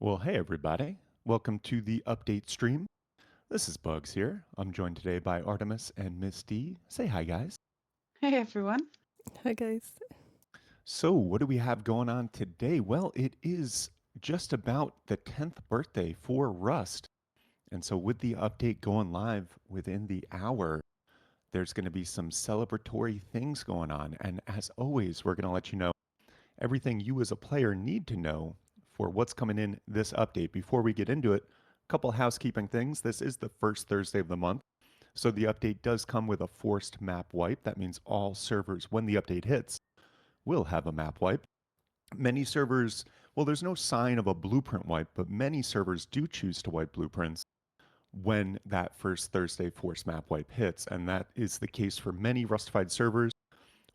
Well, hey everybody. Welcome to the update stream. This is Bugs here. I'm joined today by Artemis and Miss D. Say hi, guys. Hey everyone. Hi guys. So, what do we have going on today? Well, it is just about the 10th birthday for Rust. And so, with the update going live within the hour, there's going to be some celebratory things going on. And as always, we're going to let you know everything you as a player need to know for what's coming in this update. Before we get into it, a couple housekeeping things. This is the first Thursday of the month, so the update does come with a forced map wipe. That means all servers, when the update hits, will have a map wipe. Many servers, well, there's no sign of a blueprint wipe, but many servers do choose to wipe blueprints when that first Thursday forced map wipe hits, and that is the case for many Rustified servers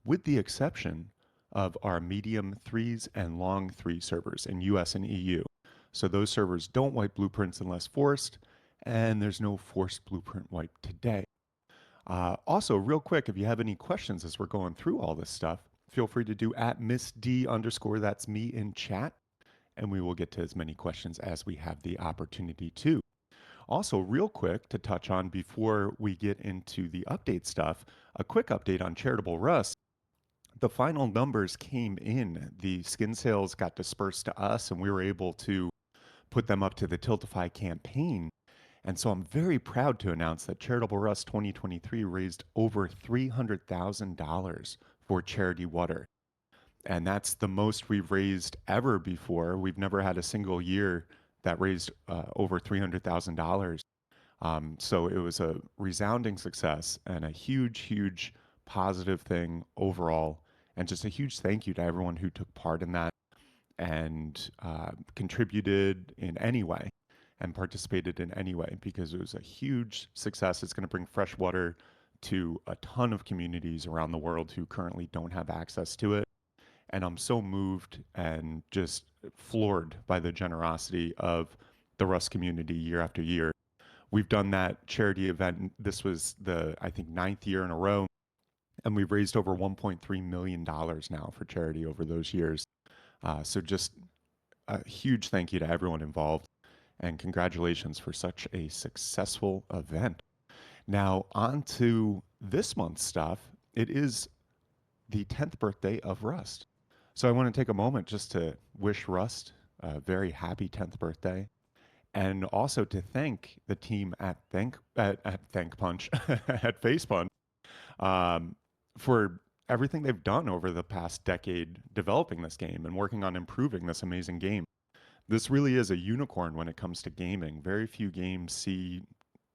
with the exception of our medium threes and long three servers in US and EU. So those servers don't wipe blueprints unless forced, and there's no forced blueprint wipe today. Also, real quick, if you have any questions as we're going through all this stuff, feel free to do at Miss D underscore, that's me, in chat, and we will get to as many questions as we have the opportunity to. Also, real quick to touch on before we get into the update stuff, a quick update on Charitable Rust. The final numbers came in. The skin sales got dispersed to us, and we were able to put them up to the Tiltify campaign. And so I'm very proud to announce that Charitable Rust 2023 raised over $300,000 for charity water. And that's the most we've raised ever before. We've never had a single year that raised over $300,000. So it was a resounding success and a huge, huge positive thing overall. And just a huge thank you to everyone who took part in that and contributed in any way and participated in any way because it was a huge success. It's going to bring fresh water to a ton of communities around the world who currently don't have access to it. And I'm so moved and just floored by the generosity of the Rust community year after year. We've done that charity event. This was the, I think, ninth year in a row. And we've raised over $1.3 million now for charity over those years. So just a huge thank you to everyone involved. And congratulations for such a successful event. Now, on to this month's stuff. It is the 10th birthday of Rust. So I want to take a moment just to wish Rust a very happy 10th birthday and also to thank the team at Thank Punch at Face Punch um, for everything they've done over the past decade developing this game and working on improving this amazing game. This really is a unicorn when it comes to gaming. Very few games see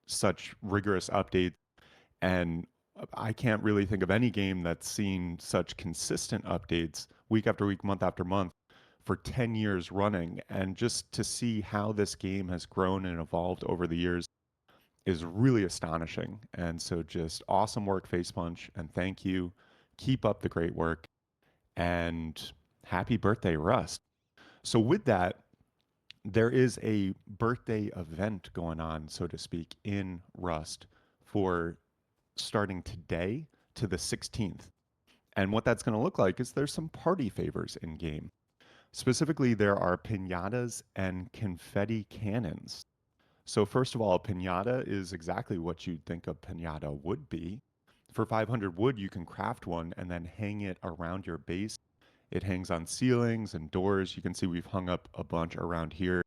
such rigorous updates, and I can't really think of any game that's seen such consistent updates week after week, month after month for 10 years running. And just to see how this game has grown and evolved over the years is really astonishing. And so just awesome work, Face Punch, and thank you. Keep up the great work and happy birthday, Rust. So with that, there is a birthday event going on, so to speak, in Rust for starting today to the 16th. And what that's going to look like is there's some party favors in game. Specifically, there are pinatas and confetti cannons. So first of all, a pinata is exactly what you'd think a pinata would be. For 500 wood, you can craft one and then hang it around your base. It hangs on ceilings and doors. You can see we've hung up a bunch around here.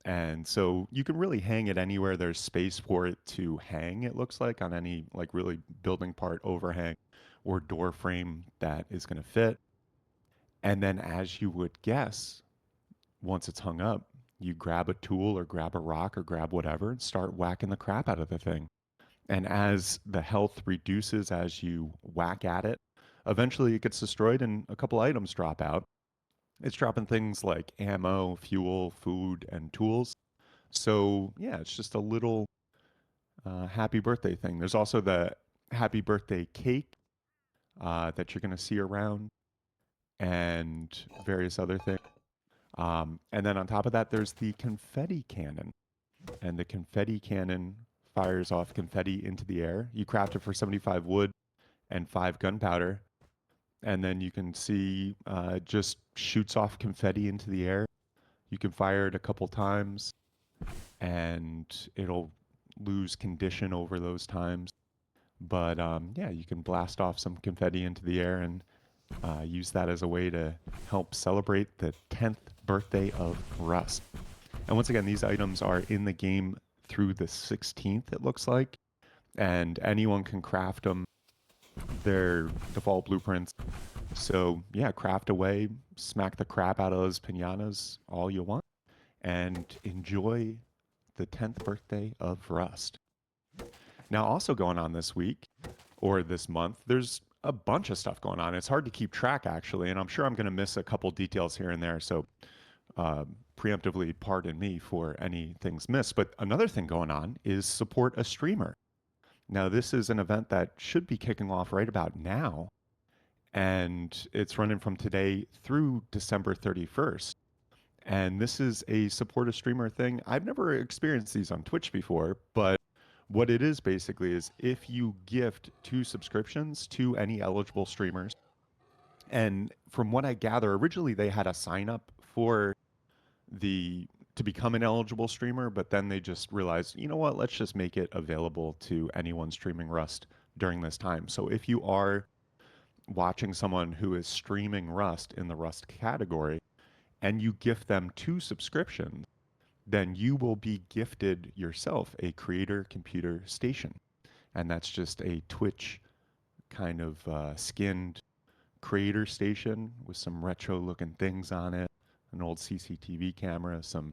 And so you can really hang it anywhere there's space for it to hang, it looks like, on any like really building part overhang or door frame that is going to fit. And then as you would guess, once it's hung up, you grab a tool or grab a rock or grab whatever and start whacking the crap out of the thing. And as the health reduces as you whack at it, eventually it gets destroyed and a couple items drop out. It's dropping things like ammo, fuel, food, and tools. So yeah, it's just a little happy birthday thing. There's also the happy birthday cake that you're going to see around and various other things. And then on top of that, there's the confetti cannon. And the confetti cannon fires off confetti into the air. You craft it for 75 wood and 5 gunpowder. And then you can see just shoots off confetti into the air. You can fire it a couple times and it'll lose condition over those times. But yeah, you can blast off some confetti into the air and use that as a way to help celebrate the 10th birthday of Rust. And once again, these items are in the game through the 16th, it looks like, and anyone can craft them. They're default blueprints. So yeah, craft away, smack the crap out of those pinatas all you want, and enjoy the 10th birthday of Rust. Now, also going on this week or this month, there's a bunch of stuff going on. It's hard to keep track, actually, and I'm sure I'm going to miss a couple details here and there. So, preemptively, pardon me for any things missed. But another thing going on is support a streamer. Now, this is an event that should be kicking off right about now, and it's running from today through December 31st. And this is a support a streamer thing. I've never experienced these on Twitch before, but what it is basically is if you gift 2 subscriptions to any eligible streamers, and from what I gather, originally they had a sign up for the to become an eligible streamer, but then they just realized, you know what, let's just make it available to anyone streaming Rust during this time. So if you are watching someone who is streaming Rust in the Rust category and you gift them 2 subscriptions, then you will be gifted yourself a creator computer station. And that's just a Twitch kind of skinned creator station with some retro looking things on it, an old CCTV camera, some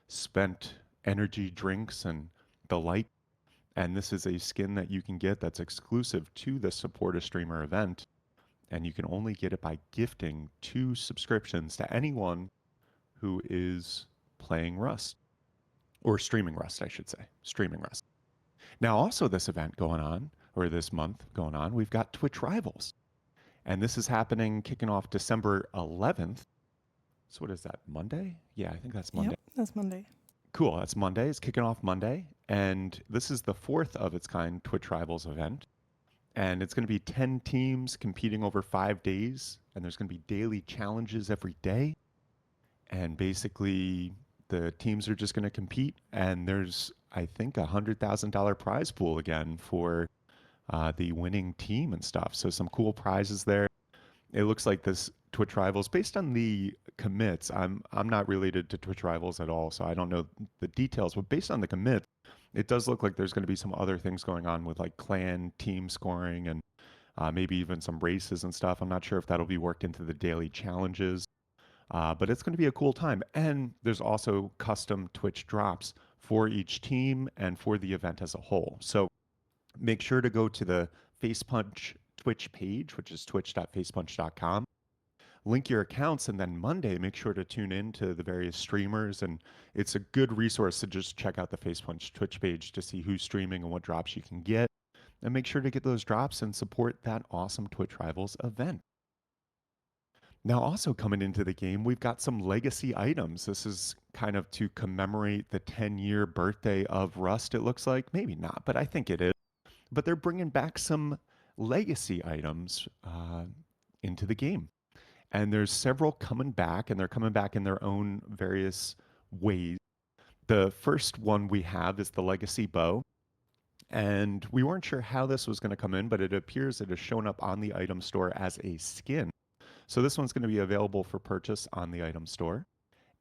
spent energy drinks, and the like. And this is a skin that you can get that's exclusive to the Support a Streamer event. And you can only get it by gifting 2 subscriptions to anyone who is playing Rust or streaming Rust, I should say, streaming Rust. Now, also this event going on, or this month going on, we've got Twitch Rivals. And this is happening kicking off December 11th. So what is that, Monday? Yeah, I think that's Monday. Yep, that's Monday. Cool, that's Monday. It's kicking off Monday. And this is the fourth of its kind Twitch Rivals event. And it's going to be 10 teams competing over 5 days. And there's going to be daily challenges every day. And basically, the teams are just going to compete. And there's, I think, $100,000 prize pool again for the winning team and stuff. So some cool prizes there. It looks like this Twitch Rivals, based on the commits, I'm not related to Twitch Rivals at all, so I don't know the details. But based on the commits, it does look like there's going to be some other things going on with like clan team scoring and maybe even some races and stuff. I'm not sure if that'll be worked into the daily challenges, but it's going to be a cool time. And there's also custom Twitch drops for each team and for the event as a whole. So make sure to go to the Facepunch Twitch page, which is twitch.facepunch.com. Link your accounts, and then Monday, make sure to tune in to the various streamers. And it's a good resource to just check out the Facepunch Twitch page to see who's streaming and what drops you can get. And make sure to get those drops and support that awesome Twitch Rivals event. Now, also coming into the game, we've got some legacy items. This is kind of to commemorate the 10-year birthday of Rust, it looks like. Maybe not, but I think it is. But they're bringing back some legacy items into the game. And there's several coming back, and they're coming back in their own various ways. The first one we have is the Legacy Bow. And we weren't sure how this was going to come in, but it appears it has shown up on the item store as a skin. So this one's going to be available for purchase on the item store.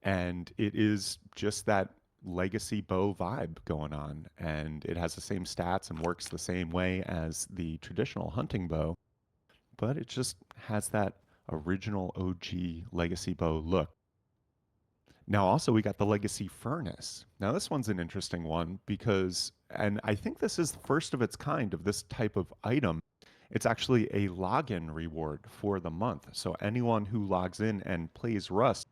And it is just that legacy bow vibe going on. And it has the same stats and works the same way as the traditional hunting bow, but it just has that original OG legacy bow look. Now, also, we got the Legacy Furnace. Now, this one's an interesting one because, and I think this is the first of its kind of this type of item. It's actually a login reward for the month. So, anyone who logs in and plays Rust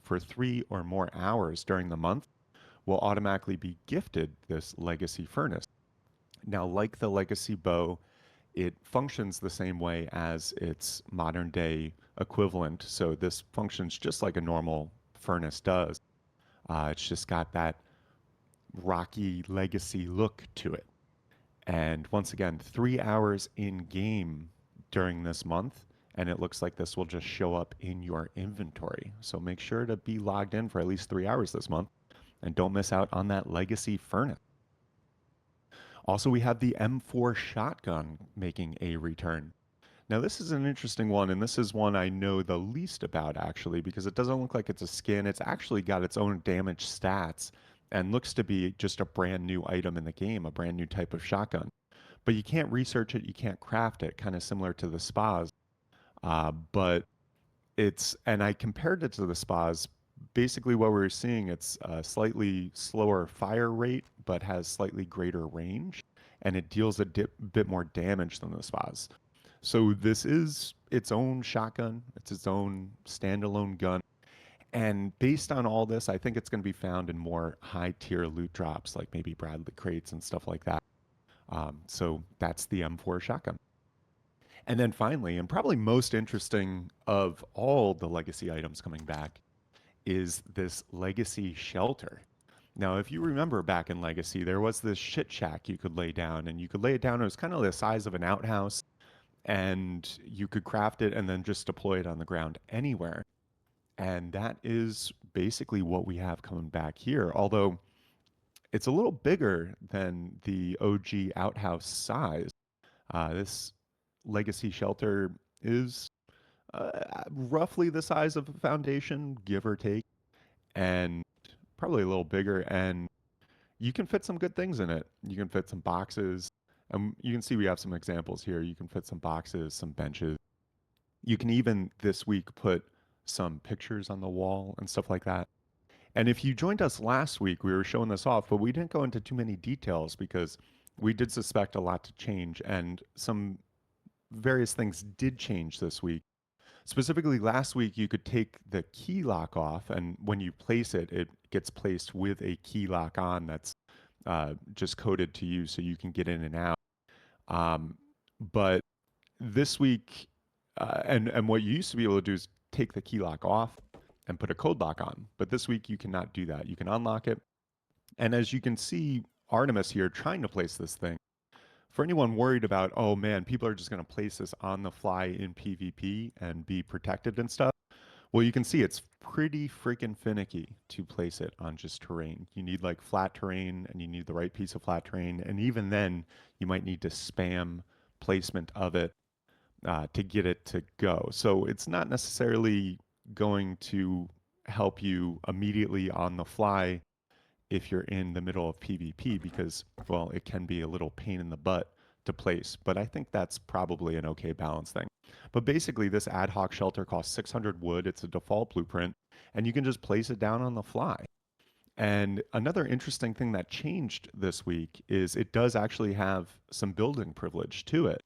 for 3 or more hours during the month will automatically be gifted this Legacy Furnace. Now, like the Legacy Bow, it functions the same way as its modern day equivalent. So, this functions just like a normal furnace does. It's just got that rocky legacy look to it. And once again, 3 hours in game during this month, and it looks like this will just show up in your inventory. So make sure to be logged in for at least 3 hours this month and don't miss out on that legacy furnace. Also, we have the M4 shotgun making a return. Now, this is an interesting one, and this is one I know the least about actually, because it doesn't look like it's a skin. It's actually got its own damage stats and looks to be just a brand new item in the game, a brand new type of shotgun. But you can't research it, you can't craft it, kind of similar to the spas. But and I compared it to the spas. Basically, what we're seeing, it's a slightly slower fire rate, but has slightly greater range, and it deals a bit more damage than the spas. So this is its own shotgun. It's its own standalone gun. And based on all this, I think it's going to be found in more high tier loot drops, like maybe Bradley crates and stuff like that. So that's the M4 shotgun. And then finally, and probably most interesting of all the legacy items coming back, is this legacy shelter. Now, if you remember back in Legacy, there was this shit shack you could lay down, and you could lay it down. It was kind of the size of an outhouse, and you could craft it and then just deploy it on the ground anywhere. And that is basically what we have coming back here. Although it's a little bigger than the OG outhouse size. This legacy shelter is roughly the size of a foundation, give or take, and probably a little bigger. And you can fit some good things in it. You can fit some boxes. You can see we have some examples here. You can fit some boxes, some benches. You can even this week put some pictures on the wall and stuff like that. And if you joined us last week, we were showing this off, but we didn't go into too many details because we did suspect a lot to change, and some various things did change this week. Specifically, last week, you could take the key lock off, and when you place it, it gets placed with a key lock on that's just coded to you so you can get in and out. Um, but this week, and what you used to be able to do is take the key lock off and put a code lock on. But this week, you cannot do that. You can unlock it. And as you can see, Artemis here trying to place this thing. For anyone worried about, oh man, people are just going to place this on the fly in PvP and be protected and stuff. Well, you can see it's pretty freaking finicky to place it on just terrain. You need like flat terrain and you need the right piece of flat terrain. And even then, you might need to spam placement of it to get it to go. So it's not necessarily going to help you immediately on the fly if you're in the middle of PvP because, well, it can be a little pain in the butt to place. But I think that's probably an okay balance thing. But basically, this ad hoc shelter costs 600 wood. It's a default blueprint, and you can just place it down on the fly. And another interesting thing that changed this week is it does actually have some building privilege to it.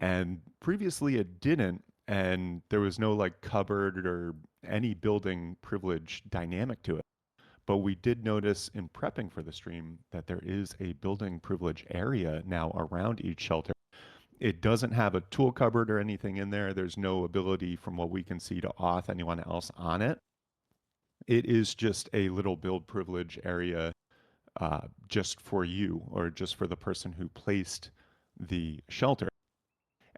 And previously it didn't, and there was no like cupboard or any building privilege dynamic to it. But we did notice in prepping for the stream that there is a building privilege area now around each shelter. It doesn't have a tool cupboard or anything in there. There's no ability from what we can see to auth anyone else on it. It is just a little build privilege area just for you or just for the person who placed the shelter.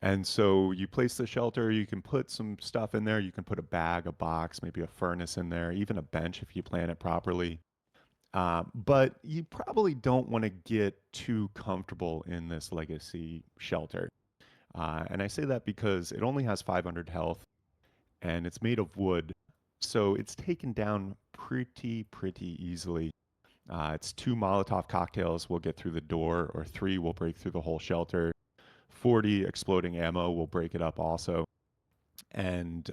And so you place the shelter, you can put some stuff in there. You can put a bag, a box, maybe a furnace in there, even a bench if you plan it properly. But you probably don't want to get too comfortable in this legacy shelter. And I say that because it only has 500 health and it's made of wood. So it's taken down pretty easily. It's two Molotov cocktails will get through the door, or three will break through the whole shelter. 40 exploding ammo will break it up also. And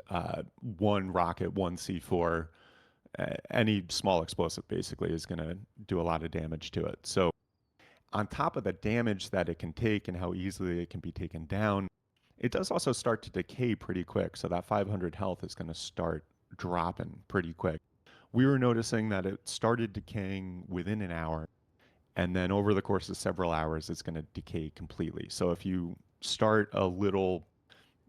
one rocket, one C4, any small explosive basically is going to do a lot of damage to it. So, on top of the damage that it can take and how easily it can be taken down, it does also start to decay pretty quick. So, that 500 health is going to start dropping pretty quick. We were noticing that it started decaying within an hour. And then over the course of several hours, it's going to decay completely. So, if you start a little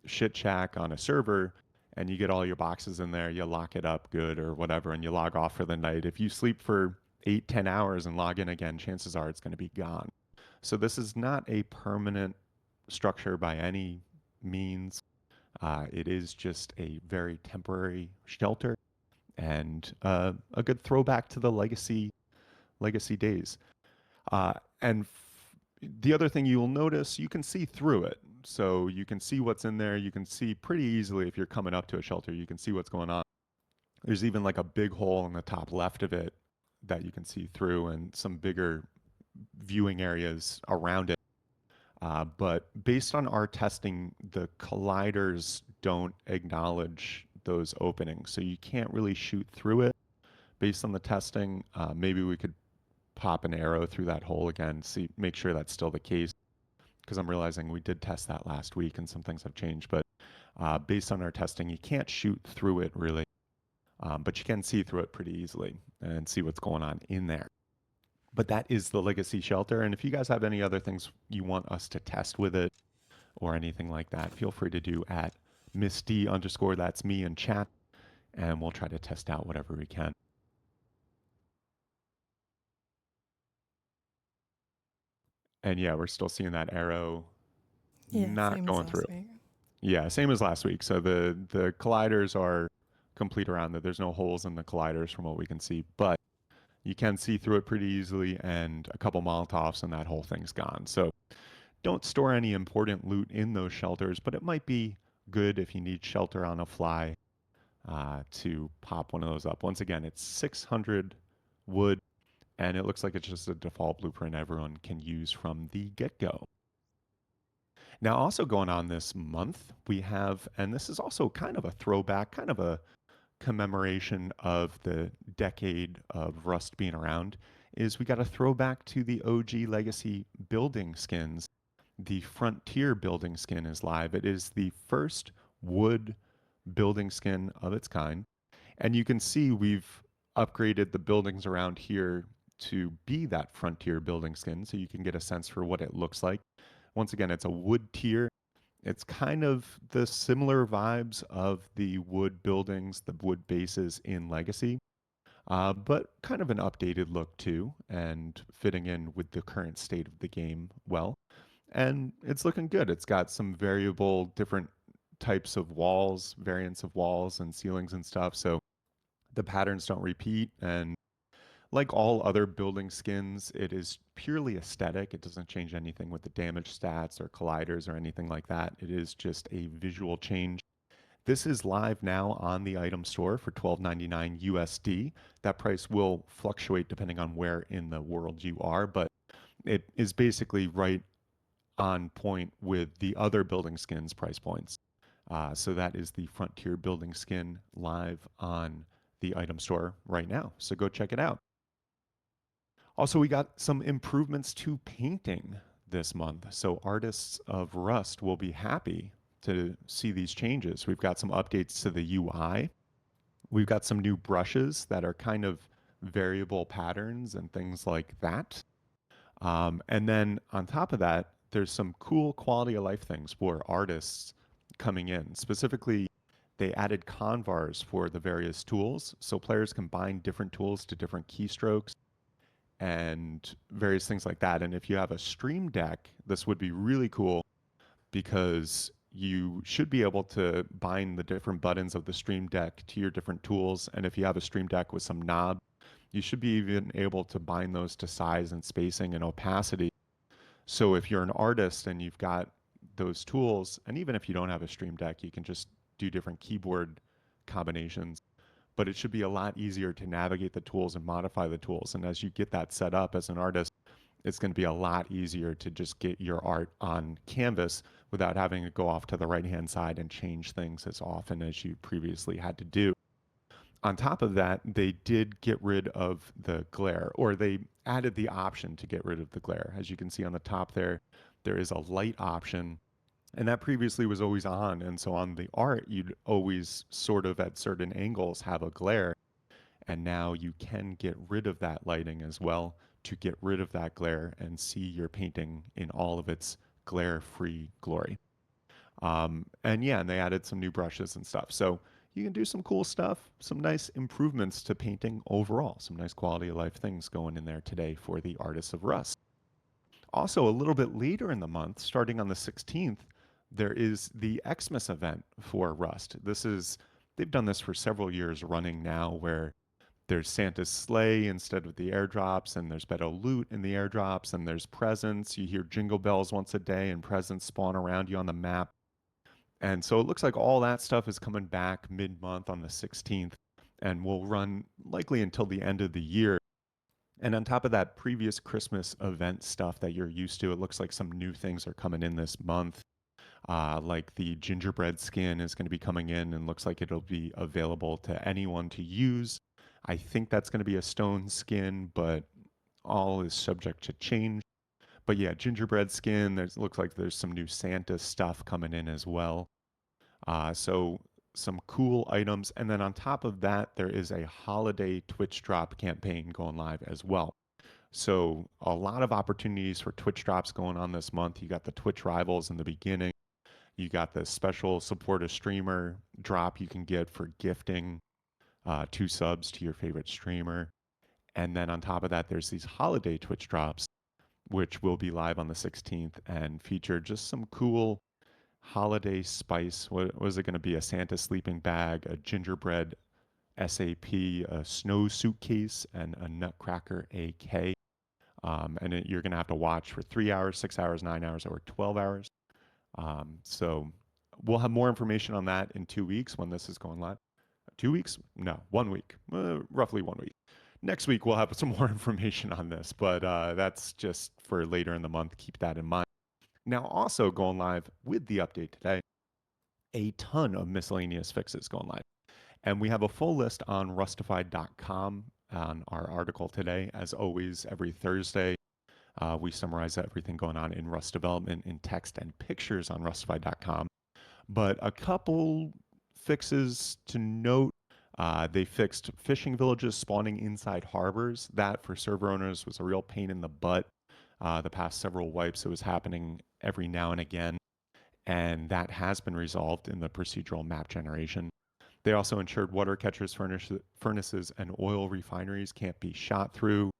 shit shack on a server and you get all your boxes in there, you lock it up good or whatever, and you log off for the night. If you sleep for 8, 10 hours and log in again, chances are it's going to be gone. So this is not a permanent structure by any means. It is just a very temporary shelter and a good throwback to the legacy days. And the other thing you'll notice, you can see through it. So you can see what's in there. You can see pretty easily if you're coming up to a shelter, you can see what's going on. There's even like a big hole in the top left of it that you can see through, and some bigger viewing areas around it. But based on our testing, the colliders don't acknowledge those openings. So you can't really shoot through it based on the testing. Maybe we could pop an arrow through that hole again, see, make sure that's still the case. Because I'm realizing we did test that last week and some things have changed. But based on our testing, you can't shoot through it really, but you can see through it pretty easily and see what's going on in there. But that is the legacy shelter. And if you guys have any other things you want us to test with it or anything like that, feel free to do at Misty underscore that's me in chat, and we'll try to test out whatever we can. And yeah, we're still seeing that arrow Yeah, not same as going through. last week. Yeah, same as last week. So the colliders are complete around that. There's no holes in the colliders from what we can see, but you can see through it pretty easily, and a couple Molotovs and that whole thing's gone. So don't store any important loot in those shelters, but it might be good if you need shelter on a fly to pop one of those up. Once again, it's 600 wood, and it looks like it's just a default blueprint everyone can use from the get go. Now, also going on this month, we have, and this is also kind of a throwback, kind of a commemoration of the decade of Rust being around, is we got a throwback to the OG Legacy building skins. The Frontier building skin is live. It is the first wood building skin of its kind. And you can see we've upgraded the buildings around here to be that Frontier building skin so you can get a sense for what it looks like. Once again, it's a wood tier. It's kind of the similar vibes of the wood buildings, the wood bases in Legacy, but kind of an updated look too, and fitting in with the current state of the game well. And it's looking good. It's got some variable, different types of walls, variants of walls and ceilings and stuff. So the patterns don't repeat. And like all other building skins, it is purely aesthetic. It doesn't change anything with the damage stats or colliders or anything like that. It is just a visual change. This is live now on the item store for $12.99 USD. That price will fluctuate depending on where in the world you are, but it is basically right on point with the other building skins price points. So that is the Frontier building skin live on the item store right now. So go check it out. Also, we got some improvements to painting this month. So artists of Rust will be happy to see these changes. We've got some updates to the UI. We've got some new brushes that are kind of variable patterns and things like that. And then on top of that, there's some cool quality of life things for artists coming in. Specifically, they added convars for the various tools, so players can bind different tools to different keystrokes and various things like that. And if you have a stream deck, this would be really cool because you should be able to bind the different buttons of the stream deck to your different tools. And if you have a stream deck with some knobs, you should be even able to bind those to size and spacing and opacity. So if you're an artist and you've got those tools, and even if you don't have a stream deck, you can just do different keyboard combinations. But it should be a lot easier to navigate the tools and modify the tools. And as you get that set up as an artist, it's going to be a lot easier to just get your art on canvas without having to go off to the right hand side and change things as often as you previously had to do. On top of that, they did get rid of the glare, or they added the option to get rid of the glare. As you can see on the top there, there is a light option, and that previously was always on. And so on the art, you'd always sort of at certain angles have a glare. And now you can get rid of that lighting as well to get rid of that glare and see your painting in all of its glare free glory. And yeah, and they added some new brushes and stuff. So you can do some cool stuff, some nice improvements to painting overall, some nice quality of life things going in there today for the artists of Rust. Also, a little bit later in the month, starting on the 16th, there is the Xmas event for Rust. They've done this for several years running now, where there's Santa's sleigh instead of the airdrops, and there's better loot in the airdrops, and there's presents. You hear jingle bells once a day, and presents spawn around you on the map. And so it looks like all that stuff is coming back mid-month on the 16th and will run likely until the end of the year. And on top of that previous Christmas event stuff that you're used to, it looks like some new things are coming in this month. Like the gingerbread skin is going to be coming in and looks like it'll be available to anyone to use. I think that's going to be a stone skin, but all is subject to change. But yeah, gingerbread skin, there's looks like there's some new Santa stuff coming in as well. So some cool items. And then on top of that, there is a holiday Twitch drop campaign going live as well. So a lot of opportunities for Twitch drops going on this month. You got the Twitch rivals in the beginning. You got the special support a streamer drop you can get for gifting 2 subs to your favorite streamer. And then on top of that, there's these holiday Twitch drops, which will be live on the 16th and feature just some cool holiday spice. What was it going to be? A Santa sleeping bag, a gingerbread SAP, a snow suitcase, and a Nutcracker AK. You're going to have to watch for 3 hours, 6 hours, 9 hours, or 12 hours. So we'll have more information on that in 2 weeks when this is going live. 2 weeks? No, 1 week, roughly 1 week. Next week, we'll have some more information on this, but that's just for later in the month. Keep that in mind. Now, also going live with the update today, a ton of miscellaneous fixes going live. And we have a full list on rustafied.com on our article today. As always, every Thursday, we summarize everything going on in Rust development in text and pictures on rustafied.com. But a couple fixes to note. They fixed fishing villages spawning inside harbors. That for server owners was a real pain in the butt. The past several wipes, it was happening every now and again, and that has been resolved in the procedural map generation. They also ensured water catchers, furnaces, and oil refineries can't be shot through.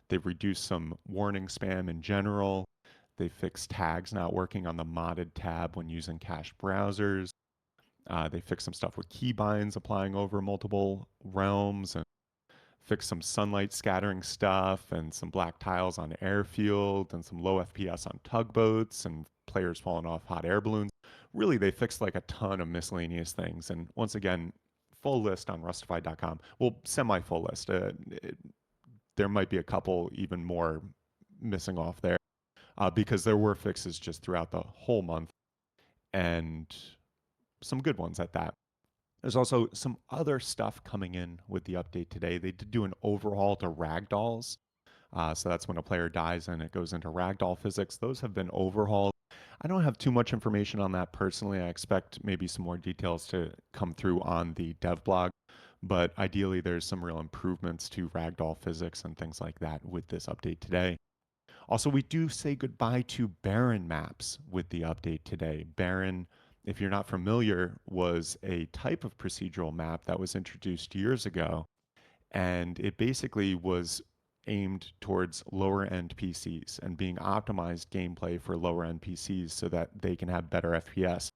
They've reduced some warning spam in general. They fixed tags not working on the modded tab when using cached browsers. They fixed some stuff with keybinds applying over multiple realms and fixed some sunlight scattering stuff and some black tiles on airfield and some low FPS on tugboats and players falling off hot air balloons. Really, they fixed like a ton of miscellaneous things. And once again, full list on rustified.com. Well, semi full list. There might be a couple even more missing off there because there were fixes just throughout the whole month and some good ones at that. There's also some other stuff coming in with the update today. They did do an overhaul to ragdolls. So that's when a player dies and it goes into ragdoll physics. Those have been overhauled. I don't have too much information on that personally. I expect maybe some more details to come through on the dev blog. But ideally, there's some real improvements to ragdoll physics and things like that with this update today. Also, we do say goodbye to Baron maps with the update today. Baron, if you're not familiar, was a type of procedural map that was introduced years ago, and it basically was aimed towards lower end PCs and being optimized gameplay for lower end PCs so that they can have better FPS.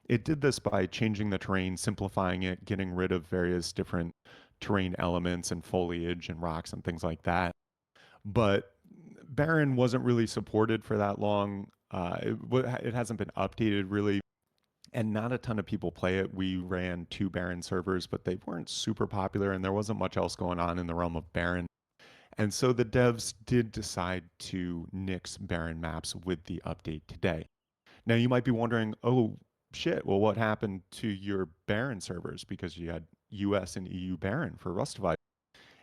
It did this by changing the terrain, simplifying it, getting rid of various different terrain elements and foliage and rocks and things like that. But Baron wasn't really supported for that long. It hasn't been updated really, and not a ton of people play it. We ran 2 Baron servers, but they weren't super popular, and there wasn't much else going on in the realm of Baron. And so the devs did decide to nix Baron maps with the update today. Now you might be wondering, oh shit, well what happened to your Baron servers because you had US and EU Baron for Rustafied?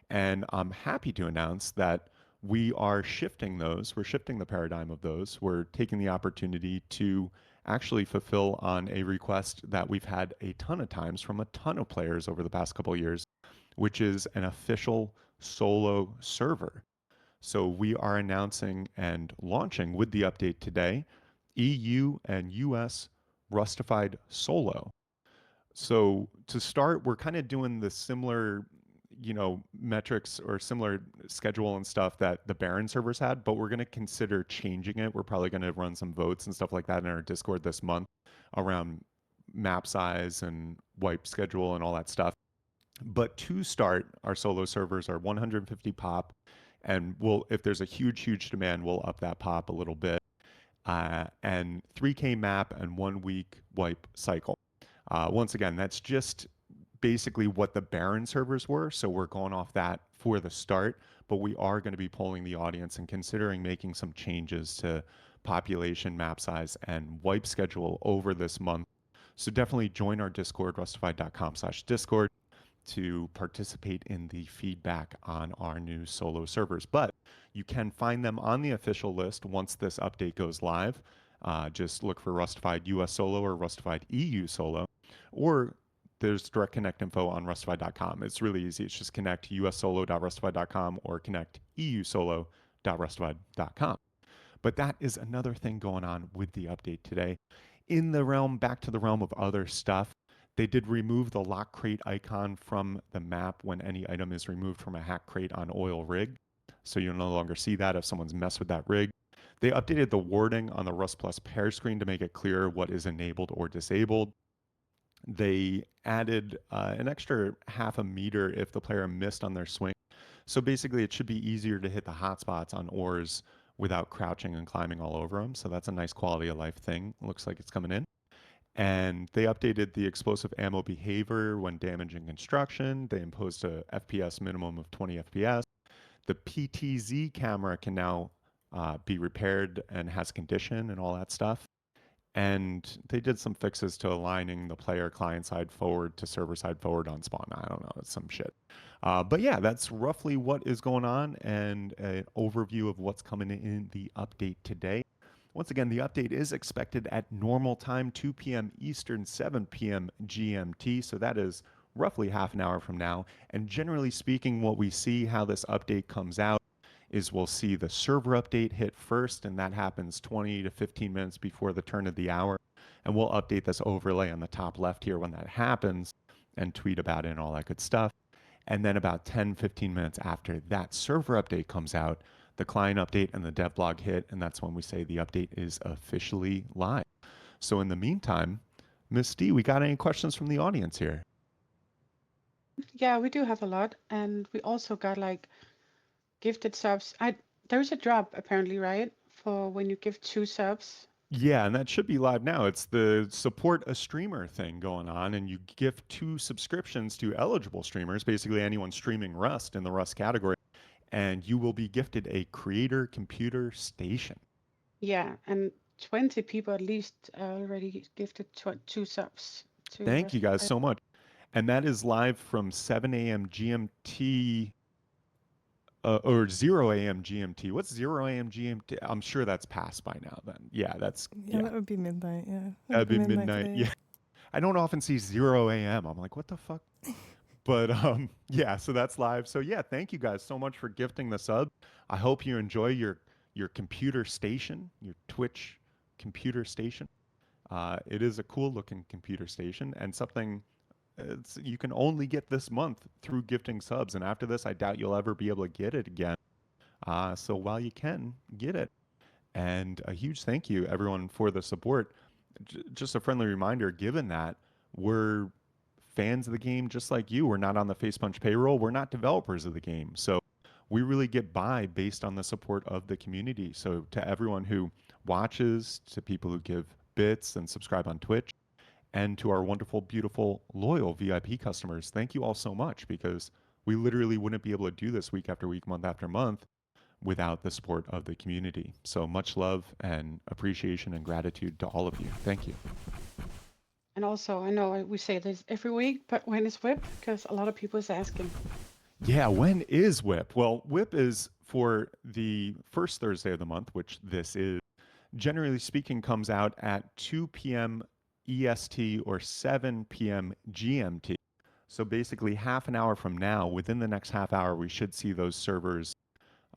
And I'm happy to announce that we are shifting those. We're shifting the paradigm of those. We're taking the opportunity to actually fulfill on a request that we've had a ton of times from a ton of players over the past couple of years, which is an official solo server. So we are announcing and launching with the update today EU and US Rustified Solo. So to start, we're kind of doing the similar, metrics or similar schedule and stuff that the Baron servers had, but we're going to consider changing it. We're probably going to run some votes and stuff like that in our Discord this month around map size and wipe schedule and all that stuff. But to start, our solo servers are 150 pop, and if there's a huge demand, we'll up that pop a little bit. And 3K map and 1 week wipe cycle. Once again, that's just basically what the Baron servers were. So we're going off that for the start, but we are going to be polling the audience and considering making some changes to population, map size, and wipe schedule over this month. So definitely join our Discord, rustafied.com/Discord, to participate in the feedback on our new solo servers. But you can find them on the official list once this update goes live. Just look for Rustafied US Solo or Rustafied EU Solo, or there's direct connect info on rustafied.com. It's really easy. It's just connect ussolo.rustafied.com or connect eusolo.rustafied.com. But that is another thing going on with the update today. Back to the realm of other stuff, they did remove the lock crate icon from the map when any item is removed from a hack crate on oil rig. So you'll no longer see that if someone's messed with that rig. They updated the wording on the Rust Plus pair screen to make it clear what is enabled or disabled. They added an extra half a meter if the player missed on their swing. So basically, it should be easier to hit the hotspots on ores without crouching and climbing all over them. So that's a nice quality of life thing. Looks like it's coming in. And they updated the explosive ammo behavior when damaging construction. They imposed a FPS minimum of 20 FPS. The PTZ camera can now be repaired and has condition and all that stuff. And they did some fixes to aligning the player client side forward to server side forward on spawn. I don't know, it's some shit. But yeah, that's roughly what is going on and an overview of what's coming in the update today. Once again, the update is expected at normal time, 2 p.m. Eastern, 7 p.m. GMT. So that is roughly half an hour from now. And generally speaking, what we see how this update comes out is we'll see the server update hit first, and that happens 20 to 15 minutes before the turn of the hour. And we'll update this overlay on the top left here when that happens and tweet about it and all that good stuff. And then about 10, 15 minutes after that server update comes out, the client update and the dev blog hit, and that's when we say the update is officially live. So in the meantime, Miss D, we got any questions from the audience here? Yeah, we do have a lot, and we also got like gifted subs. There's a drop apparently, right? For when you give 2 subs. Yeah, and that should be live now. It's the support a streamer thing going on, and you gift 2 subscriptions to eligible streamers, basically anyone streaming Rust in the Rust category, and you will be gifted a creator computer station. Yeah, and 20 people at least already gifted 2 subs to Thank you guys Rustafied. so much. And that is live from 7 a.m. GMT or 0 a.m. GMT. What's 0 a.m. GMT? I'm sure that's past by now then. Yeah, Yeah, yeah, that would be midnight. Yeah, that would that'd be be midnight midnight. today. Yeah. I don't often see 0 a.m. I'm like, what the fuck? But yeah, so that's live. So yeah, thank you guys so much for gifting the sub. I hope you enjoy your computer station, your Twitch computer station. It is a cool looking computer station and something you can only get this month through gifting subs. And after this, I doubt you'll ever be able to get it again. So while you can, get it. And a huge thank you, everyone, for the support. Just a friendly reminder, given that we're fans of the game just like you, we're not on the Face Punch payroll, we're not developers of the game. So we really get by based on the support of the community. So to everyone who watches, to people who give bits and subscribe on Twitch, and to our wonderful, beautiful, loyal VIP customers, thank you all so much because we literally wouldn't be able to do this week after week, month after month without the support of the community. So much love and appreciation and gratitude to all of you. Thank you. And also, I know we say this every week, but when is WIP? Because a lot of people is asking. Yeah, when is WIP? Well, WIP is for the first Thursday of the month, which this is. Generally speaking, comes out at 2 p.m. EST or 7 p.m. GMT. So basically, half an hour from now, within the next half hour, we should see those servers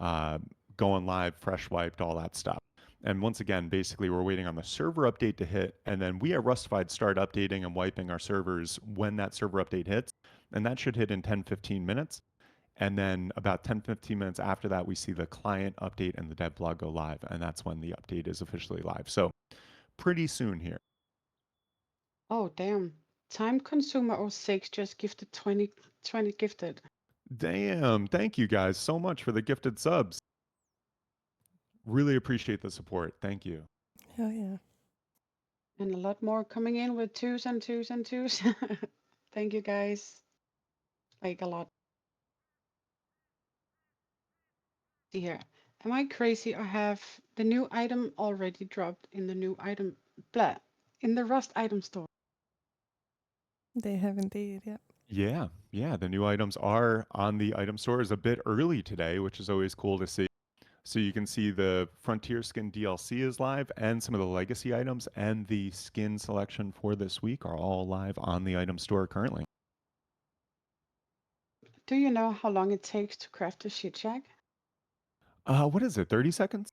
uh, going live, fresh wiped, all that stuff. And once again, basically, we're waiting on the server update to hit, and then we at Rustified start updating and wiping our servers when that server update hits, and that should hit in 10, 15 minutes. And then about 10, 15 minutes after that, we see the client update and the dev blog go live. And that's when the update is officially live. So pretty soon here. Oh, damn. Time Consumer oh 06 just gifted 20 gifted. Damn. Thank you guys so much for the gifted subs. Really appreciate the support. Thank you. Hell yeah. And a lot more coming in with twos and twos and twos. Thank you guys. Like a lot. See here. Am I crazy or have the new item already dropped in the new item blah in the Rust item store? They have indeed, yeah. Yeah. Yeah. The new items are on the item stores a bit early today, which is always cool to see. So you can see the Frontier Skin DLC is live, and some of the legacy items and the skin selection for this week are all live on the item store currently. Do you know how long it takes to craft a shit shack? What is it? 30 seconds?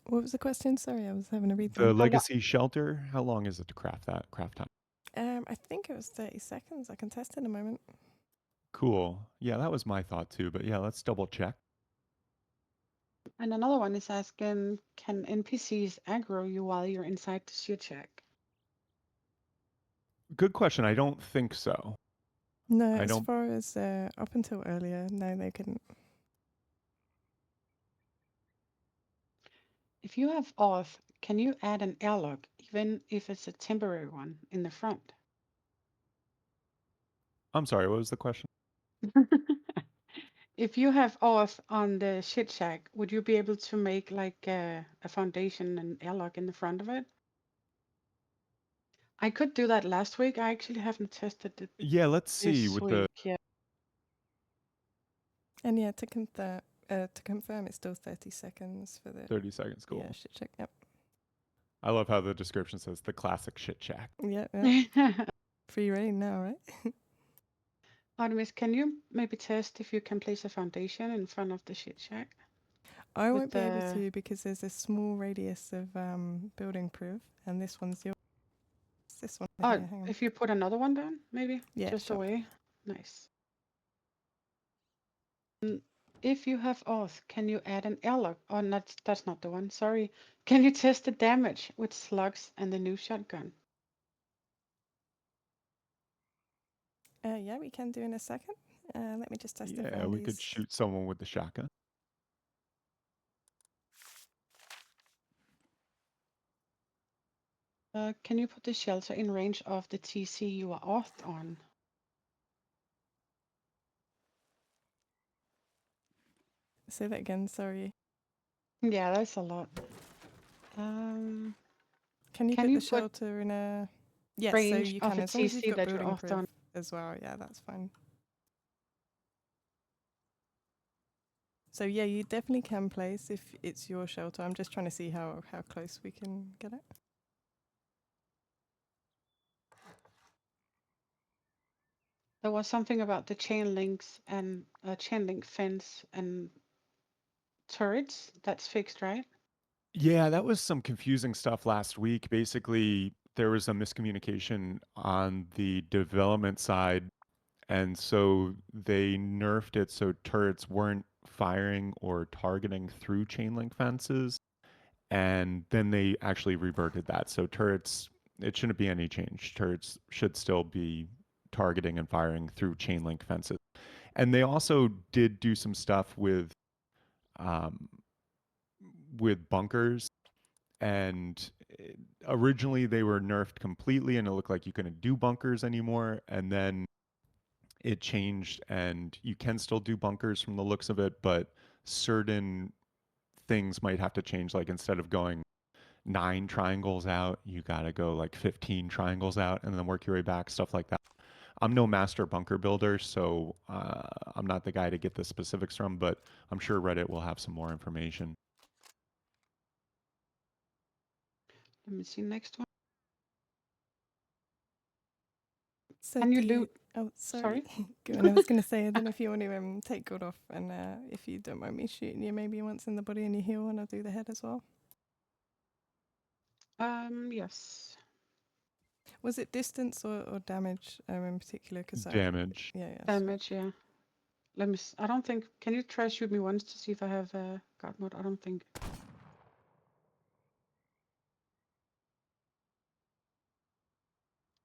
What was the question? Sorry, I was having a read The through. How long? legacy shelter. How long is it to craft that craft time? I think it was 30 seconds. I can test in a moment. Cool. Yeah, that was my thought too. But yeah, let's double check. And another one is asking, can NPCs aggro you while you're inside the shit shack? Good question. I don't think so. No, I as don't. far as up until earlier, no, they couldn't. If you have auth, can you add an airlock, even if it's a temporary one, in the front? I'm sorry. What was the question? If you have auth on the shit shack, would you be able to make like a foundation and airlock in the front of it? I could do that last week. I actually haven't tested it Yeah, let's see this with the week yet. And yeah, to confirm, it's still 30 seconds for the 30 seconds. yeah Cool. shit check. Yep. I love how the description says the classic shit shack. Yep. Yep. Free reign now, right? Artemis, can you maybe test if you can place a foundation in front of the shit shack I with won't be able the... to because there's a small radius of building proof, and this one's yours. This one Oh, here. Hang on. if you put another one down, maybe Yeah, just sure. away. Nice. If you have auth, can you add an airlock? Oh, not, that's not the one. Sorry. Can you test the damage with slugs and the new shotgun? Yeah, we can do in a second. Let me just test if Yeah, we could Andy's. shoot someone with the shotgun. Can you put the shelter in range of the TC you are authed on? Say that again. Sorry. Yeah, that's a lot. Um, Can you can put you the put shelter in a? Yes, so range you of can, a as long as you've TC got that you're building authed proof on? as well. Yeah, that's fine. So yeah, you definitely can place if it's your shelter. I'm just trying to see how close we can get it. There was something about the chain links and chain link fence and turrets. That's fixed, right? Yeah, that was some confusing stuff last week. Basically, there was a miscommunication on the development side, and so they nerfed it so turrets weren't firing or targeting through chain link fences. And then they actually reverted that. So turrets, it shouldn't be any change. Turrets should still be targeting and firing through chain link fences. And they also did do some stuff um, with bunkers, and originally they were nerfed completely and it looked like you couldn't do bunkers anymore, and then it changed and you can still do bunkers from the looks of it, but certain things might have to change, like instead of going 9 triangles out, you got to go like 15 triangles out and then work your way back, stuff like that. I'm no master bunker builder, so I'm not the guy to get the specifics from, but I'm sure Reddit will have some more information. Let me see next one. So Can you do you? loot? Oh, sorry. Sorry. Go on. I was going to say, I don't know if you want to take good off, and if you don't mind me shooting you, maybe once in the body and you heal, and I'll do the head as well. Yes. Was it distance or damage in particular? Because Damage. yeah, sweet. Damage, yeah. Let me. I don't think. Can you try shoot me once to see if I have guard mode? I don't think.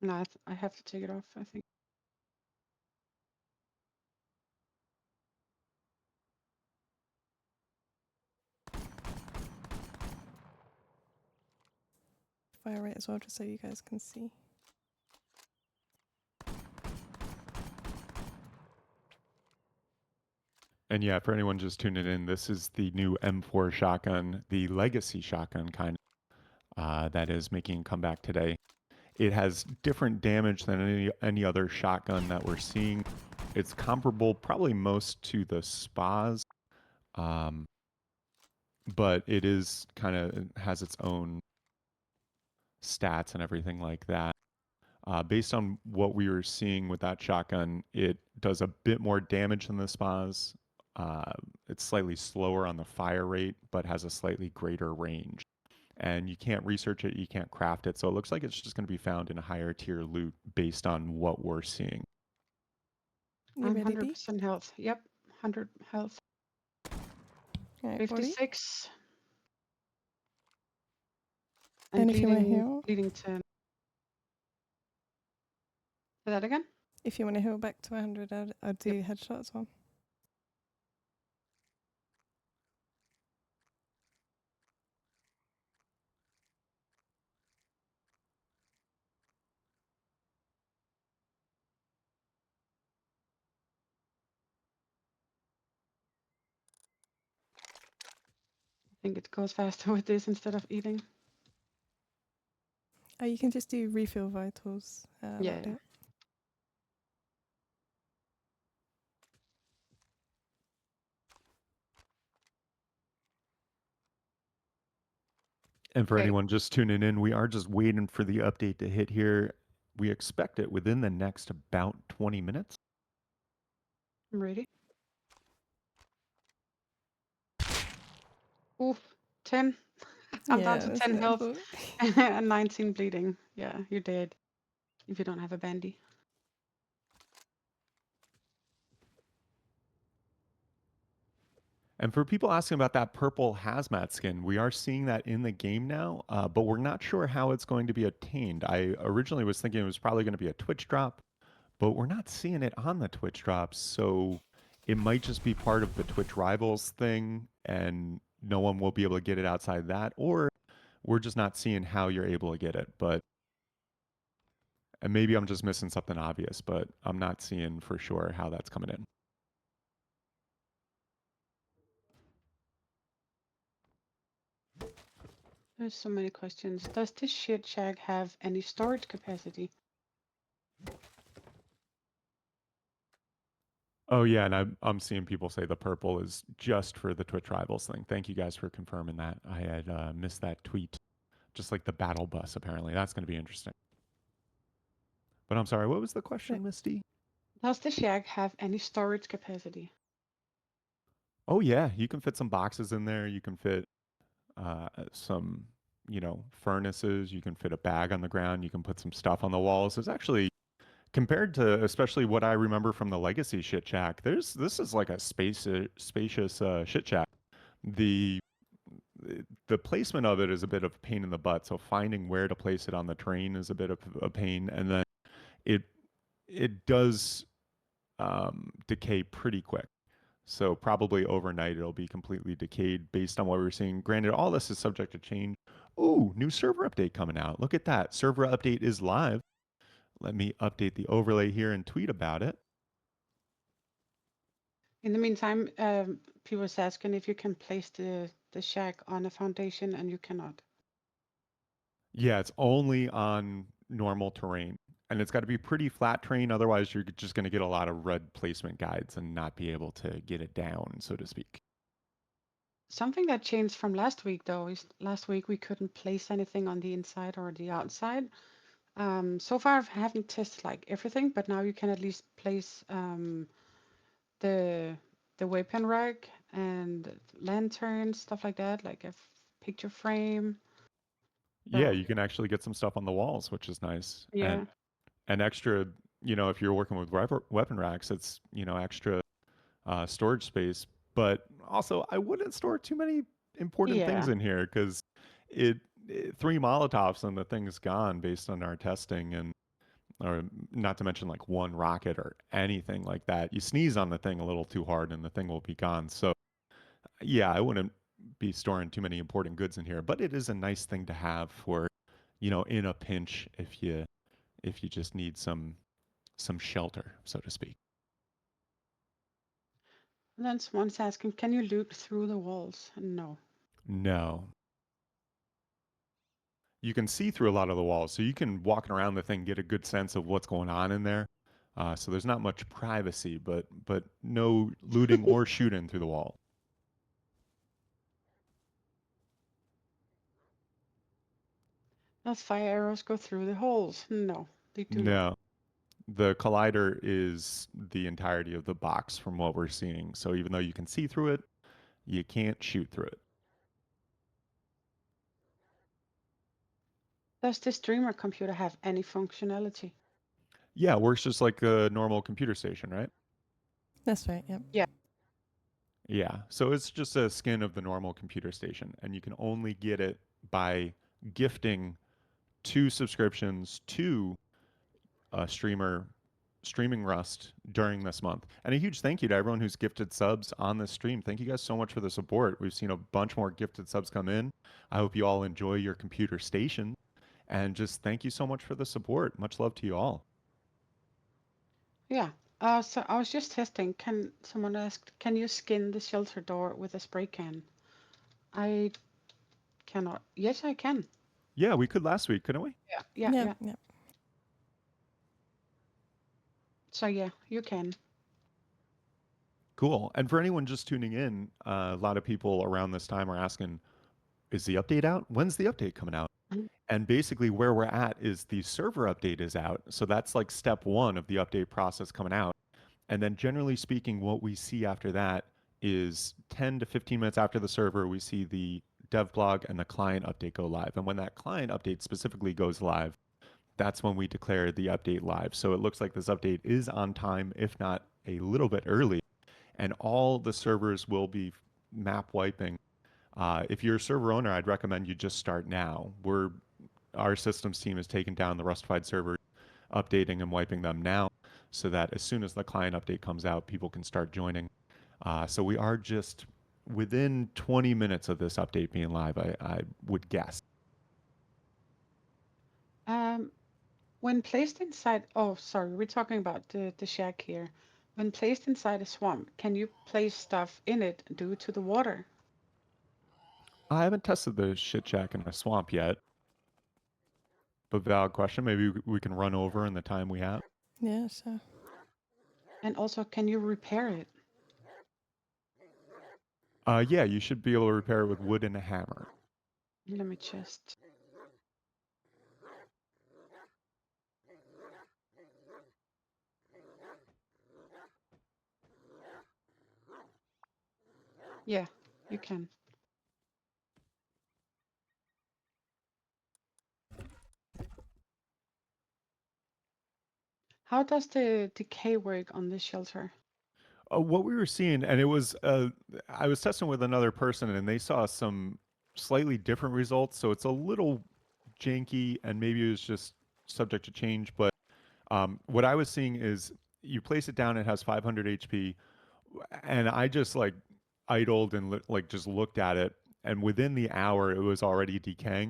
No, I have to take it off. I think. Fire rate as well, just so you guys can see. And yeah, for anyone just tuning in, this is the new M4 shotgun, the legacy shotgun kind that is making a comeback today. It has different damage than any other shotgun that we're seeing. It's comparable, probably most to the spas, um, but it is kind of has its own stats and everything like that. Based on what we were seeing with that shotgun, it does a bit more damage than the spas. Uh, it's slightly slower on the fire rate, but has a slightly greater range. And you can't research it, you can't craft it. So it looks like it's just going to be found in a higher tier loot based on what we're seeing. You I'm ready, D? 100% health. Yep, 100 health. All right, body. 56 and And if you want to bleeding heal, bleeding 10. Say that again? if you want to heal back to 100, I'll Yep. do headshot as well. I think it goes faster with this instead of eating. Oh, you can just do refill vitals. Yeah, That'll do yeah. it. And for Okay, anyone just tuning in, we are just waiting for the update to hit here. We expect it within the next about 20 minutes. I'm ready. Oof, 10. I'm down Yeah, to that's 10 what I health thought. and 19 bleeding. Yeah, you're dead if you don't have a bandy. And for people asking about that purple hazmat skin, we are seeing that in the game now, but we're not sure how it's going to be obtained. I originally was thinking it was probably going to be a Twitch drop, but we're not seeing it on the Twitch drops. So it might just be part of the Twitch Rivals thing, and no one will be able to get it outside that, or we're just not seeing how you're able to get it. But and maybe I'm just missing something obvious, but I'm not seeing for sure how that's coming in. There's so many questions. Does this shit shack have any storage capacity? Oh yeah, and I'm seeing people say the purple is just for the Twitch Rivals thing. Thank you guys for confirming that. I had missed that tweet. Just like the battle bus, apparently. That's going to be interesting. But I'm sorry, what was the So, question, Misty? Does the shack have any storage capacity? Oh yeah, you can fit some boxes in there. You can fit some, furnaces. You can fit a bag on the ground. You can put some stuff on the walls. It's actually compared to especially what I remember from the Legacy shit shack. This is like a spacious shit shack. The the placement of it is a bit of a pain in the butt. So finding where to place it on the train is a bit of a pain, and then it it does decay pretty quick. So probably overnight it'll be completely decayed based on what we're seeing. Granted, all this is subject to change. Ooh, new server update coming out. Look at that. Server update is live. Let me update the overlay here and tweet about it. In the meantime, people was asking if you can place the shack on a foundation, and you cannot. Yeah, it's only on normal terrain. And it's got to be pretty flat terrain. Otherwise, you're just going to get a lot of red placement guides and not be able to get it down, so to speak. Something that changed from last week, though, is last week we couldn't place anything on the inside or the outside. So far, I haven't tested like everything, but now you can at least place the weapon rack and lanterns, stuff like that, like a picture frame. Yeah, So you can actually get some stuff on the walls, which is nice. yeah, And extra, if you're working with weapon racks, it's, extra storage space. But also, I wouldn't store too many important things yeah. in here because it, three Molotovs and the thing's gone based on our testing, and or not to mention like one rocket or anything like that. You sneeze on the thing a little too hard and the thing will be gone. So yeah, I wouldn't be storing too many important goods in here, but it is a nice thing to have for, in a pinch if you just need some shelter, so to speak. And then someone's asking, can you loot through the walls? No. No. You can see through a lot of the walls, so you can walking around the thing get a good sense of what's going on in there. So there's not much privacy, but no looting or shooting through the wall. Does fire arrows go through the holes? No, they do not. No. The collider is the entirety of the box from what we're seeing. So even though you can see through it, you can't shoot through it. Does this streamer computer have any functionality? Yeah, it works just like a normal computer station, right? That's right. Yep. Yeah. Yeah. So it's just a skin of the normal computer station, and you can only get it by gifting two subscriptions to a streamer streaming Rust during this month. And a huge thank you to everyone who's gifted subs on this stream. Thank you guys so much for the support. We've seen a bunch more gifted subs come in. I hope you all enjoy your computer station. And just thank you so much for the support. Much love to you all. Yeah. So I was just testing. Can someone asked, can you skin the shelter door with a spray can? I cannot. Yes, I can. Yeah, we could last week, couldn't we? Yeah. Yeah, Yep. yeah. Yep. So yeah, you can. Cool. And for anyone just tuning in, a lot of people around this time are asking, is the update out? When's the update coming out? Mhm. And basically, where we're at is the server update is out. So that's like step one of the update process coming out. And then, generally speaking, what we see after that is 10 to 15 minutes after the server, we see the dev blog and the client update go live. And when that client update specifically goes live, that's when we declare the update live. So it looks like this update is on time, if not a little bit early. And all the servers will be map wiping. If you're a server owner, I'd recommend you just start now. Our systems team has taken down the Rustafied server, updating and wiping them now, so that as soon as the client update comes out, people can start joining. So we are just within 20 minutes of this update being live, I would guess. Um, when placed inside, oh, sorry, we're talking about the shack here. When placed inside a swamp, can you place stuff in it due to the water? I haven't tested the shit shack in a swamp yet, but valid question. Maybe we can run over in the time we have. Yeah. So And also, can you repair it? Yeah, you should be able to repair it with wood and a hammer. Let me just. Yeah, you can. How does the decay work on this shelter? What we were seeing, and I was testing with another person, and they saw some slightly different results. So it's a little janky, and maybe it was just subject to change. But what I was seeing is you place it down, it has 500 HP, and I just like idled and like just looked at it, and within the hour, it was already decaying,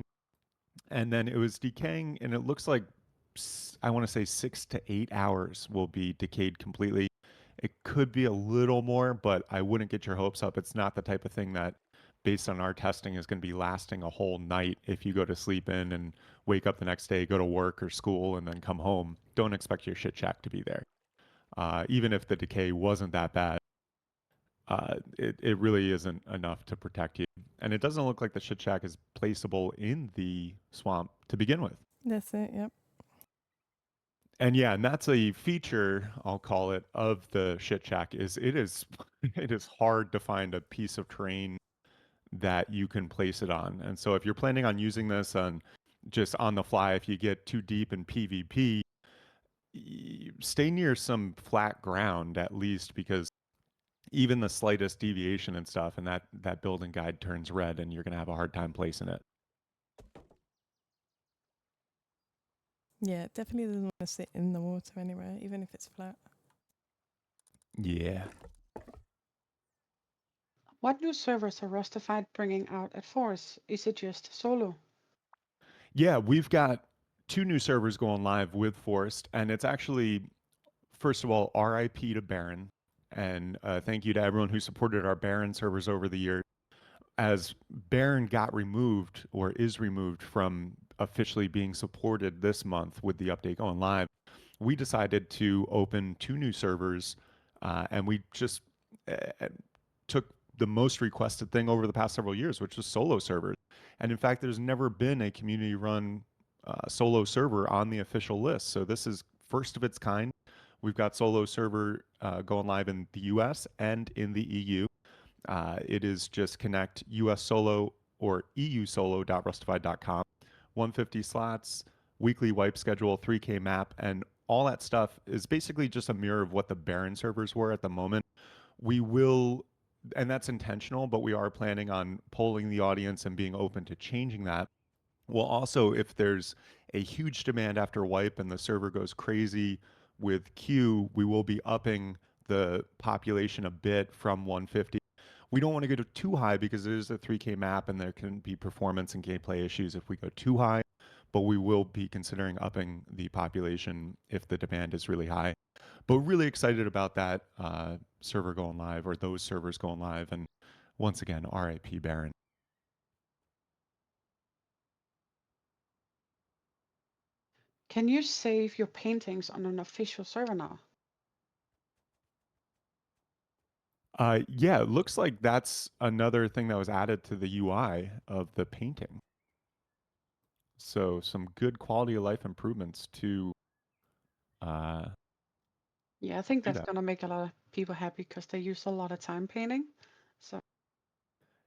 and then it was decaying, and it looks like I want to say 6 to 8 hours will be decayed completely. It could be a little more, but I wouldn't get your hopes up. It's not the type of thing that, based on our testing, is going to be lasting a whole night if you go to sleep in and wake up the next day, go to work or school, and then come home. Don't expect your shit shack to be there. Even if the decay wasn't that bad, it really isn't enough to protect you. And it doesn't look like the shit shack is placeable in the swamp to begin with. that's it. Yep. And yeah, and that's a feature, I'll call it, of the shit shack is it is it is hard to find a piece of terrain that you can place it on. And so if you're planning on using this on just on the fly, if you get too deep in PvP, stay near some flat ground at least, because even the slightest deviation and stuff, and that building guide turns red, and you're gonna have a hard time placing it. Yeah, it definitely doesn't want to sit in the water anywhere, even if it's flat. Yeah. What new servers are Rustafied bringing out at Force? Is it just solo? Yeah, we've got two new servers going live with Forest, and it's actually, first of all, RIP to Baron, and thank you to everyone who supported our Baron servers over the years. As Baron got removed or is removed from officially being supported this month with the update going live, we decided to open two new servers, and we just uh, took the most requested thing over the past several years, which was solo servers. And in fact, there's never been a community run solo server on the official list. So this is first of its kind. We've got solo server going live in the US and in the EU. It is just connect US solo or EU solo.rustified.com. 150 slots, weekly wipe schedule, 3K map, and all that stuff is basically just a mirror of what the Baron servers were at the moment. We will, and that's intentional, but we are planning on polling the audience and being open to changing that. Well, also, if there's a huge demand after wipe and the server goes crazy with queue, we will be upping the population a bit from 150. We don't want to go to too high because it is a 3K map and there can be performance and gameplay issues if we go too high, but we will be considering upping the population if the demand is really high. But really excited about that server going live, or those servers going live. And once again, RIP Baron. Can you save your paintings on an official server now? Yeah, it looks like that's another thing that was added to the UI of the painting. So some good quality of life improvements to uh, Yeah, I think do that's that. gonna make a lot of people happy because they use a lot of time painting. So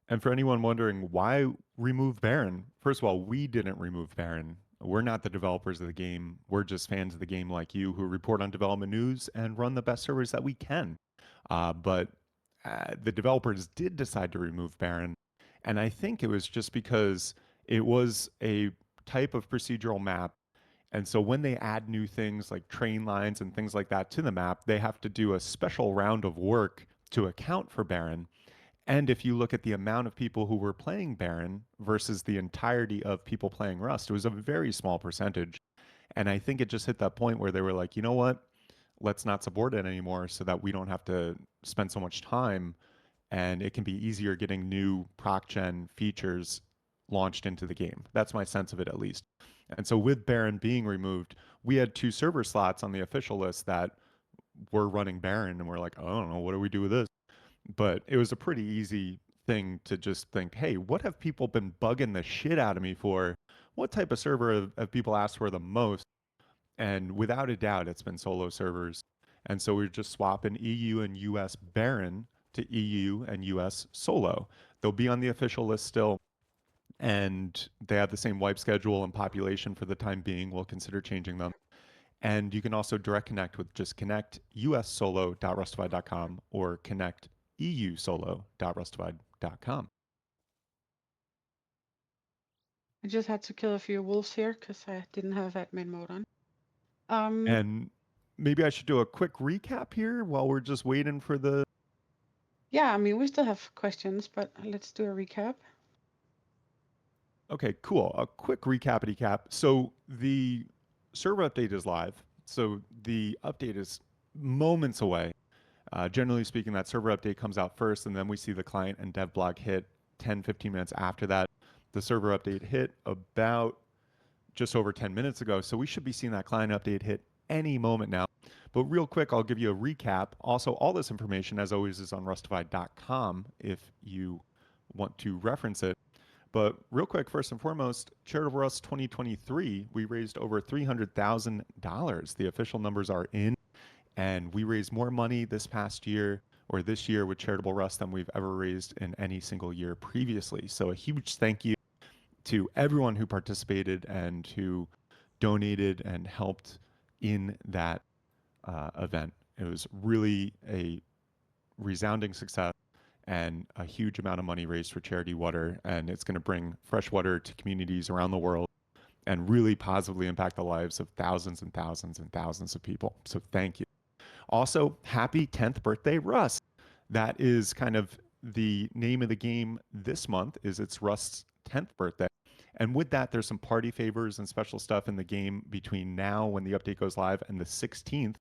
And for anyone wondering why remove Baron, first of all, we didn't remove Baron. We're not the developers of the game. We're just fans of the game like you who report on development news and run the best servers that we can. But the developers did decide to remove Baron. And I think it was just because it was a type of procedural map. And so when they add new things like train lines and things like that to the map, they have to do a special round of work to account for Baron. And if you look at the amount of people who were playing Baron versus the entirety of people playing Rust, it was a very small percentage. And I think it just hit that point where they were like, you know what? Let's not support it anymore so that we don't have to spend so much time, and it can be easier getting new proc gen features launched into the game. That's my sense of it, at least. And so with Baron being removed, we had two server slots on the official list that were running Baron, and we're like, I don't know, what do we do with this? But it was a pretty easy thing to just think, hey, what have people been bugging the shit out of me for? What type of server have people asked for the most? And without a doubt, it's been solo servers. And so we're just swapping EU and US Baron to EU and US solo. They'll be on the official list still, and they have the same wipe schedule and population for the time being. We'll consider changing them. And you can also direct connect with just connect ussolo.rustified.com or connect eusolo.rustified.com. I just had to kill a few wolves here because I didn't have admin mode on. Um, And maybe I should do a quick recap here while we're just waiting for the. yeah, I mean we still have questions, but let's do a recap. Okay, cool. A quick recapity cap. So the server update is live. So the update is moments away. Generally speaking, that server update comes out first, and then we see the client and dev blog hit 10, 15 minutes after that. The server update hit about just over 10 minutes ago. So we should be seeing that client update hit any moment now. But real quick, I'll give you a recap. Also, all this information, as always, is on rustified.com if you want to reference it. But real quick, first and foremost, Charitable Rust 2023, we raised over $300,000. The official numbers are in, and we raised more money this past year or this year with Charitable Rust than we've ever raised in any single year previously. So a huge thank you to everyone who participated and who donated and helped in that event. It was really a resounding success and a huge amount of money raised for charity water. And it's going to bring fresh water to communities around the world and really positively impact the lives of thousands and thousands and thousands of people. So thank you. Also, happy 10th birthday, Russ. That is kind of the name of the game this month is it's Rust's 10th birthday. And with that, there's some party favors and special stuff in the game between now when the update goes live and the 16th.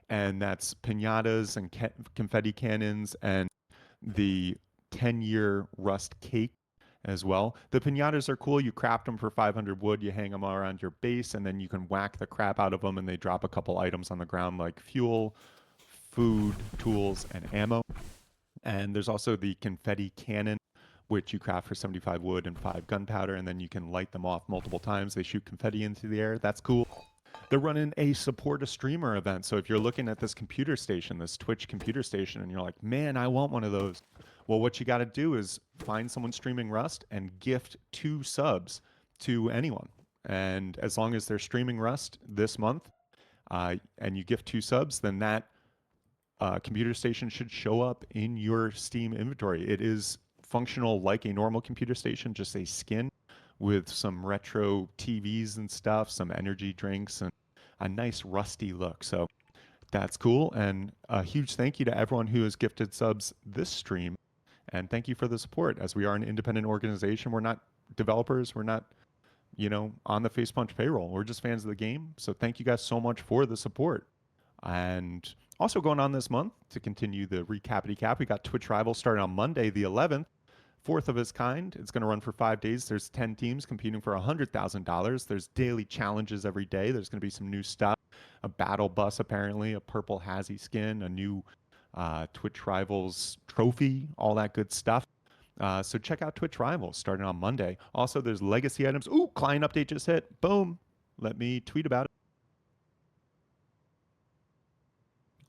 And that's pinatas and confetti cannons and the 10-year Rust cake as well. The pinatas are cool. You craft them for 500 wood, you hang them around your base, and then you can whack the crap out of them, and they drop a couple items on the ground like fuel, food, tools, and ammo. And there's also the confetti cannon, which you craft for 75 wood and 5 gunpowder, and then you can light them off multiple times. They shoot confetti into the air. That's cool. They're running a support a streamer event. So if you're looking at this computer station, this Twitch computer station, and you're like, man, I want one of those. Well, what you got to do is find someone streaming Rust and gift 2 subs to anyone. And as long as they're streaming Rust this month, and you gift 2 subs, then that computer station should show up in your Steam inventory. It is functional like a normal computer station, just a skin with some retro TVs and stuff, some energy drinks, and a nice rusty look. So that's cool. And a huge thank you to everyone who has gifted subs this stream. And thank you for the support. As we are an independent organization, we're not developers, we're not, on the Face Punch payroll. We're just fans of the game. So thank you guys so much for the support. And also going on this month to continue the recapity cap, we got Twitch Rivals starting on Monday, the 11th. Fourth of its kind. It's going to run for 5 days. There's 10 teams competing for $100,000. There's daily challenges every day. There's going to be some new stuff. A battle bus, apparently, a purple Hazy skin, a new Twitch Rivals trophy, all that good stuff. So check out Twitch Rivals starting on Monday. Also, there's legacy items. Ooh, client update just hit. Boom. Let me tweet about it.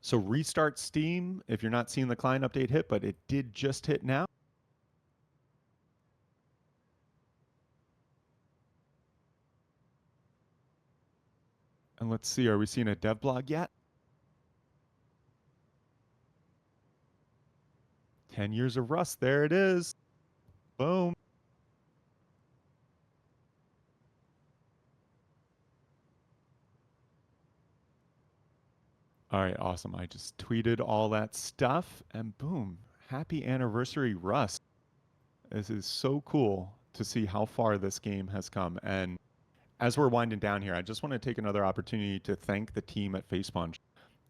So restart Steam if you're not seeing the client update hit, but it did just hit now. And let's see, are we seeing a dev blog yet? 10 years of Rust. There it is. Boom. All right, awesome. I just tweeted all that stuff and boom. Happy anniversary, Rust. This is so cool to see how far this game has come. And as we're winding down here, I just want to take another opportunity to thank the team at Facepunch.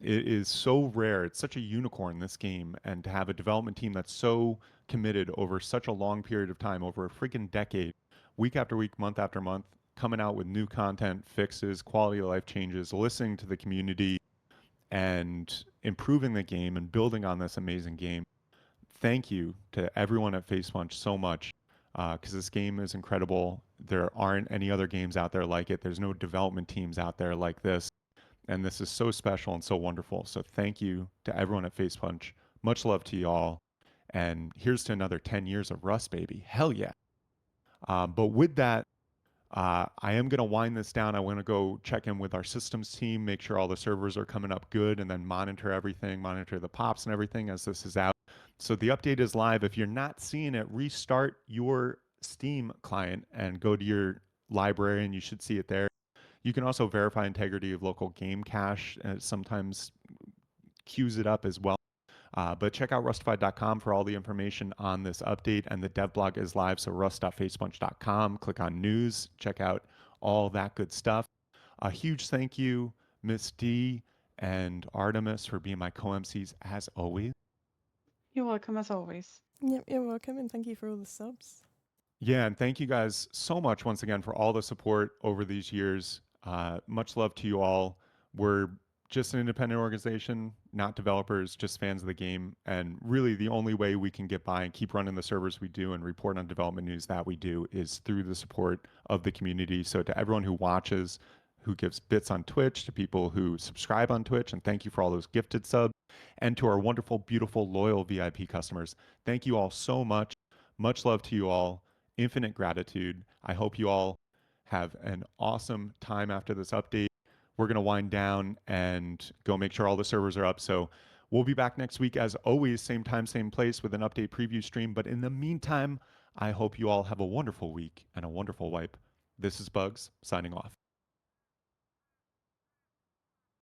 It is so rare. It's such a unicorn, this game, and to have a development team that's so committed over such a long period of time, over a freaking decade, week after week, month after month, coming out with new content, fixes, quality of life changes, listening to the community, and improving the game and building on this amazing game. Thank you to everyone at Facepunch so much because this game is incredible. There aren't any other games out there like it. There's no development teams out there like this. And this is so special and so wonderful. So thank you to everyone at Facepunch. Much love to y'all. And here's to another 10 years of Rust, baby. Hell yeah. But with that, I am going to wind this down. I want to go check in with our systems team, make sure all the servers are coming up good, and then monitor everything, monitor the pops and everything as this is out. So the update is live. If you're not seeing it, restart your Steam client and go to your library, and you should see it there. You can also verify integrity of local game cache. Sometimes queues it up as well. But check out rustafied.com for all the information on this update. And the dev blog is live, so rust.facepunch.com. Click on news, check out all that good stuff. A huge thank you, Miss D and Artemis, for being my co-MCs as always. You're welcome as always. Yep, you're welcome, and thank you for all the subs. Yeah, and thank you guys so much once again for all the support over these years. Much love to you all. We're just an independent organization, not developers, just fans of the game. And really, the only way we can get by and keep running the servers we do and report on development news that we do is through the support of the community. So, to everyone who watches, who gives bits on Twitch, to people who subscribe on Twitch, and thank you for all those gifted subs, and to our wonderful, beautiful, loyal VIP customers, thank you all so much. Much love to you all. infinite gratitude. I hope you all have an awesome time after this update. We're going to wind down and go make sure all the servers are up. So we'll be back next week, as always, same time, same place, with an update preview stream. But in the meantime, I hope you all have a wonderful week and a wonderful wipe. This is Bugs signing off.